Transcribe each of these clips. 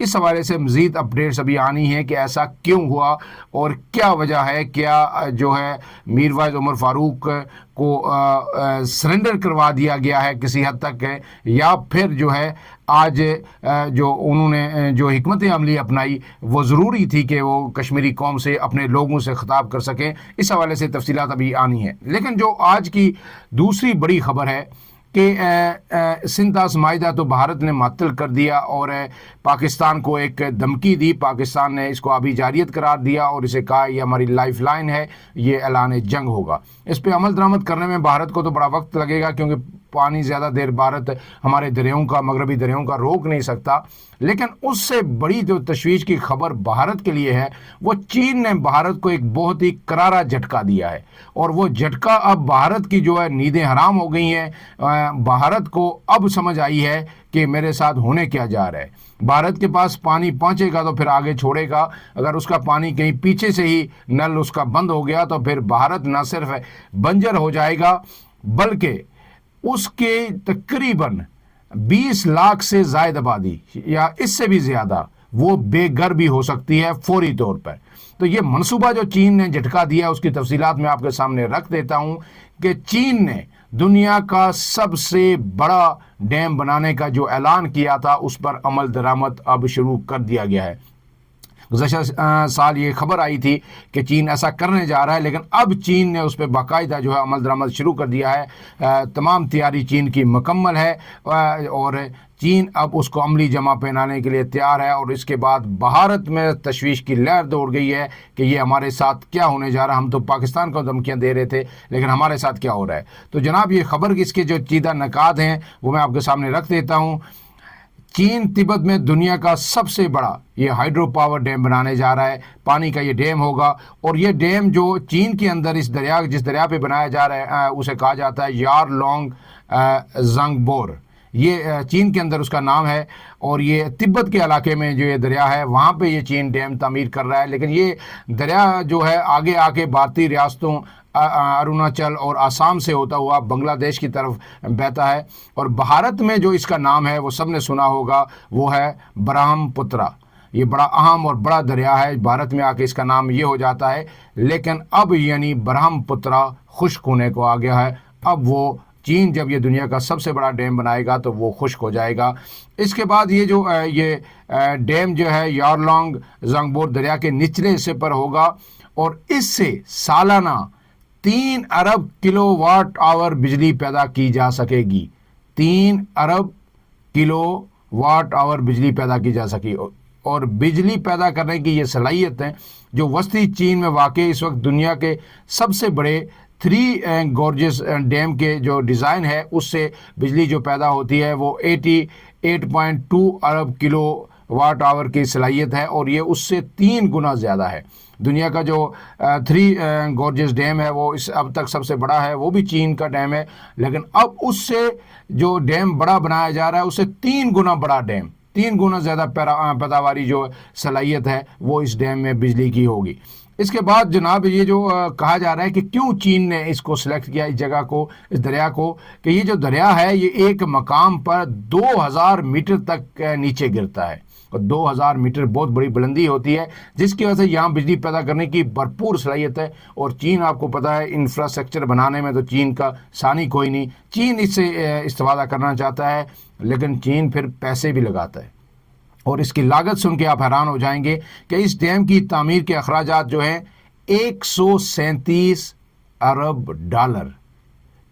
اس حوالے سے مزید اپڈیٹس ابھی آنی ہے کہ ایسا کیوں ہوا اور کیا وجہ ہے، کیا جو ہے میر واعظ عمر فاروق کو سرنڈر کروا دیا گیا ہے کسی حد تک ہے، یا پھر جو ہے آج جو انہوں نے جو حکمت عملی اپنائی وہ ضروری تھی کہ وہ کشمیری قوم سے اپنے لوگوں سے خطاب کر سکیں. اس حوالے سے تفصیلات ابھی آنی ہے. لیکن جو آج کی دوسری بڑی خبر ہے کہ سنتاس معاہدہ تو بھارت نے معطل کر دیا اور پاکستان کو ایک دھمکی دی. پاکستان نے اس کو ابھی جاریت قرار دیا اور اسے کہا یہ ہماری لائف لائن ہے، یہ اعلان جنگ ہوگا. اس پہ عمل درآمد کرنے میں بھارت کو تو بڑا وقت لگے گا، کیونکہ پانی زیادہ دیر بھارت ہمارے دریاؤں کا، مغربی دریاؤں کا روک نہیں سکتا. لیکن اس سے بڑی جو تشویش کی خبر بھارت کے لیے ہے وہ چین نے بھارت کو ایک بہت ہی کرارا جھٹکا دیا ہے، اور وہ جھٹکا اب بھارت کی جو ہے نیندیں حرام ہو گئی ہیں. بھارت کو اب سمجھ آئی ہے کہ میرے ساتھ ہونے کیا جا رہا ہے. بھارت کے پاس پانی پہنچے گا تو پھر آگے چھوڑے گا، اگر اس کا پانی کہیں پیچھے سے ہی نل اس کا بند ہو گیا تو پھر بھارت نہ صرف بنجر ہو جائے گا بلکہ اس کے تقریباً 20 لاکھ سے زائد آبادی یا اس سے بھی زیادہ وہ بے گھر بھی ہو سکتی ہے فوری طور پر. تو یہ منصوبہ جو چین نے جھٹکا دیا اس کی تفصیلات میں آپ کے سامنے رکھ دیتا ہوں کہ چین نے دنیا کا سب سے بڑا ڈیم بنانے کا جو اعلان کیا تھا اس پر عمل درآمد اب شروع کر دیا گیا ہے. گزشتہ سال یہ خبر آئی تھی کہ چین ایسا کرنے جا رہا ہے، لیکن اب چین نے اس پہ باقاعدہ جو ہے عمل درآمد شروع کر دیا ہے. تمام تیاری چین کی مکمل ہے اور چین اب اس کو عملی جمع پہنانے کے لیے تیار ہے. اور اس کے بعد بھارت میں تشویش کی لہر دوڑ گئی ہے کہ یہ ہمارے ساتھ کیا ہونے جا رہا ہے. ہم تو پاکستان کو دھمکیاں دے رہے تھے، لیکن ہمارے ساتھ کیا ہو رہا ہے. تو جناب یہ خبر اس کے جو چیدہ نکات ہیں وہ میں آپ کے سامنے رکھ دیتا ہوں. چین تبت میں دنیا کا سب سے بڑا یہ ہائیڈرو پاور ڈیم بنانے جا رہا ہے. پانی کا یہ ڈیم ہوگا، اور یہ ڈیم جو چین کے اندر اس دریا جس دریا پہ بنایا جا رہا ہے اسے کہا جاتا ہے یار لونگ زنگ بور. یہ چین کے اندر اس کا نام ہے، اور یہ تبت کے علاقے میں جو یہ دریا ہے وہاں پہ یہ چین ڈیم تعمیر کر رہا ہے. لیکن یہ دریا جو ہے آگے آ کے بھارتی ریاستوں اروناچل اور آسام سے ہوتا ہوا بنگلہ دیش کی طرف بہتا ہے. اور بھارت میں جو اس کا نام ہے وہ سب نے سنا ہوگا، وہ ہے برہم پترا. یہ بڑا اہم اور بڑا دریا ہے، بھارت میں آ کے اس کا نام یہ ہو جاتا ہے. لیکن اب یعنی برہم پترا خشک ہونے کو آ گیا ہے. اب وہ چین جب یہ دنیا کا سب سے بڑا ڈیم بنائے گا تو وہ خشک ہو جائے گا. اس کے بعد یہ جو یہ ڈیم جو ہے یارلونگ زنگبور دریا کے نچلے حصے پر ہوگا، اور اس سے سالانہ 3 ارب کلو واٹ آور بجلی پیدا کی جا سکے گی. 3 ارب کلو واٹ آور بجلی پیدا کی جا سکی. اور بجلی پیدا کرنے کی یہ صلاحیت ہے جو وسطی چین میں واقع اس وقت دنیا کے سب سے بڑے 3 گورجز ڈیم کے جو ڈیزائن ہے اس سے بجلی جو پیدا ہوتی ہے وہ 88.2 ارب کلو واٹ آور کی صلاحیت ہے، اور یہ اس سے 3 گنا زیادہ ہے. دنیا کا جو 3 گورجز ڈیم ہے وہ اس اب تک سب سے بڑا ہے، وہ بھی چین کا ڈیم ہے. لیکن اب اس سے جو ڈیم بڑا بنایا جا رہا ہے اس سے 3 گنا بڑا ڈیم، 3 گنا زیادہ پیداواری جو صلاحیت ہے وہ اس ڈیم میں بجلی کی ہوگی. اس کے بعد جناب یہ جو کہا جا رہا ہے کہ کیوں چین نے اس کو سلیکٹ کیا اس جگہ کو، اس دریا کو، کہ یہ جو دریا ہے یہ ایک مقام پر 2000 میٹر تک نیچے گرتا ہے. اور 2000 میٹر بہت بڑی بلندی ہوتی ہے، جس کی وجہ سے یہاں بجلی پیدا کرنے کی بھرپور صلاحیت ہے. اور چین آپ کو پتہ ہے انفراسٹرکچر بنانے میں تو چین کا ثانی کوئی نہیں. چین اس سے استفادہ کرنا چاہتا ہے، لیکن چین پھر پیسے بھی لگاتا ہے. اور اس کی لاگت سن کے آپ حیران ہو جائیں گے کہ اس ڈیم کی تعمیر کے اخراجات جو ہیں 137 ارب ڈالر.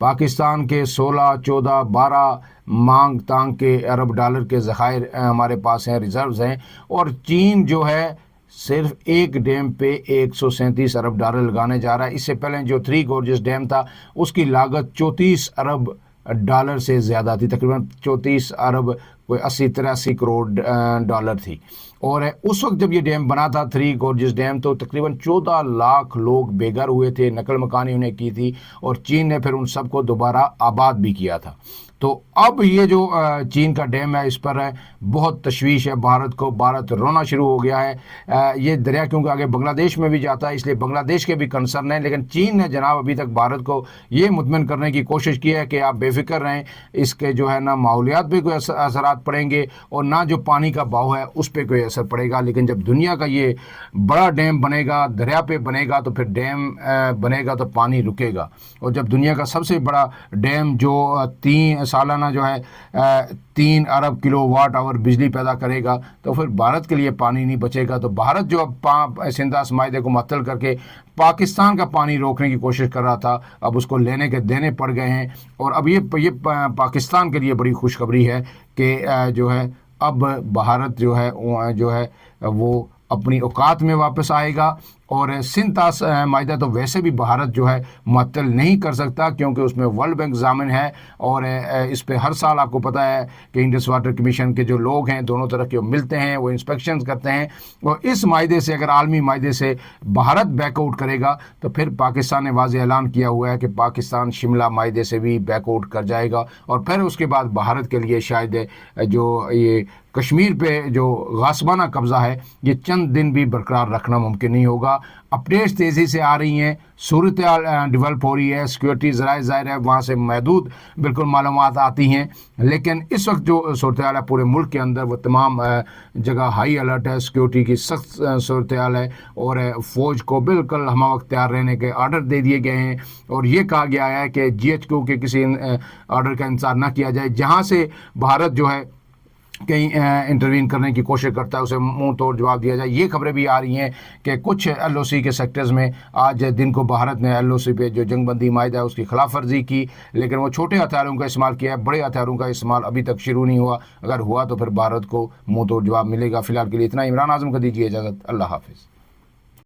پاکستان کے 16، 14، 12 مانگ تانگ کے ارب ڈالر کے ذخائر ہمارے پاس ہیں، ریزروز ہیں. اور چین جو ہے صرف ایک ڈیم پہ 137 ارب ڈالر لگانے جا رہا ہے. اس سے پہلے جو 3 گورجز ڈیم تھا اس کی لاگت 34 ارب ڈالر سے زیادہ تھی، تقریباً 34 ارب کوئی 80-83 کروڑ ڈالر تھی. اور اس وقت جب یہ ڈیم بنا تھا 3 گورجز ڈیم تو تقریباً 14 لاکھ لوگ بے گھر ہوئے تھے، نقل مکانی انہیں کی تھی، اور چین نے پھر ان سب کو دوبارہ آباد بھی کیا تھا۔ تو اب یہ جو چین کا ڈیم ہے اس پر بہت تشویش ہے بھارت کو، بھارت رونا شروع ہو گیا ہے۔ یہ دریا کیونکہ آگے بنگلہ دیش میں بھی جاتا ہے، اس لیے بنگلہ دیش کے بھی کنسرن ہیں، لیکن چین نے جناب ابھی تک بھارت کو یہ مطمئن کرنے کی کوشش کی ہے کہ آپ بے فکر رہیں، اس کے جو ہے نہ ماحولیات پہ کوئی اثرات پڑیں گے اور نہ جو پانی کا بہاؤ ہے اس پہ کوئی اثر پڑے گا۔ لیکن جب دنیا کا یہ بڑا ڈیم بنے گا، دریا پہ بنے گا، تو پھر ڈیم بنے گا تو پانی رکے گا، اور جب دنیا کا سب سے بڑا ڈیم جو 3 سالانہ جو ہے 3 ارب کلو واٹ آور بجلی پیدا کرے گا، تو پھر بھارت کے لیے پانی نہیں بچے گا۔ تو بھارت جو اب سندھاس معاہدے کو معطل کر کے پاکستان کا پانی روکنے کی کوشش کر رہا تھا، اب اس کو لینے کے دینے پڑ گئے ہیں، اور اب یہ پاکستان کے لیے بڑی خوشخبری ہے کہ جو ہے اب بھارت جو ہے وہ اپنی اوقات میں واپس آئے گا، اور سندھ معاہدہ تو ویسے بھی بھارت جو ہے معطل نہیں کر سکتا، کیونکہ اس میں ورلڈ بینک ضامن ہے، اور اس پہ ہر سال آپ کو پتہ ہے کہ انڈس واٹر کمیشن کے جو لوگ ہیں دونوں طرف کے وہ ملتے ہیں، وہ انسپیکشنز کرتے ہیں، اور اس معاہدے سے اگر عالمی معاہدے سے بھارت بیک آؤٹ کرے گا تو پھر پاکستان نے واضح اعلان کیا ہوا ہے کہ پاکستان شملہ معاہدے سے بھی بیک آؤٹ کر جائے گا، اور پھر اس کے بعد بھارت کے لیے شاید جو یہ کشمیر پہ جو غاصبانہ قبضہ ہے یہ چند دن بھی برقرار رکھنا ممکن نہیں ہوگا۔ اپڈیٹس تیزی سے آ رہی ہیں، صورتحال ڈیولپ ہو رہی ہے، سیکورٹی ذرائع ظاہر ہے وہاں سے محدود بالکل معلومات آتی ہیں، لیکن اس وقت جو صورتحال ہے پورے ملک کے اندر وہ تمام جگہ ہائی الرٹ ہے، سیکورٹی کی سخت صورتحال ہے، اور فوج کو بالکل ہمہ وقت تیار رہنے کے آرڈر دے دیے گئے ہیں، اور یہ کہا گیا ہے کہ GHQ کے کسی آرڈر کا انتظار نہ کیا جائے، جہاں سے بھارت جو ہے کہیں انٹروین کرنے کی کوشش کرتا ہے اسے منہ توڑ جواب دیا جائے۔ یہ خبریں بھی آ رہی ہیں کہ کچھ LOC کے سیکٹرز میں آج دن کو بھارت نے LOC پہ جو جنگ بندی معاہدہ ہے اس کی خلاف ورزی کی، لیکن وہ چھوٹے ہتھیاروں کا استعمال کیا ہے، بڑے ہتھیاروں کا استعمال ابھی تک شروع نہیں ہوا، اگر ہوا تو پھر بھارت کو منہ توڑ جواب ملے گا۔ فی الحال کے لیے اتنا، عمران اعظم کو دیجیے اجازت، اللہ حافظ۔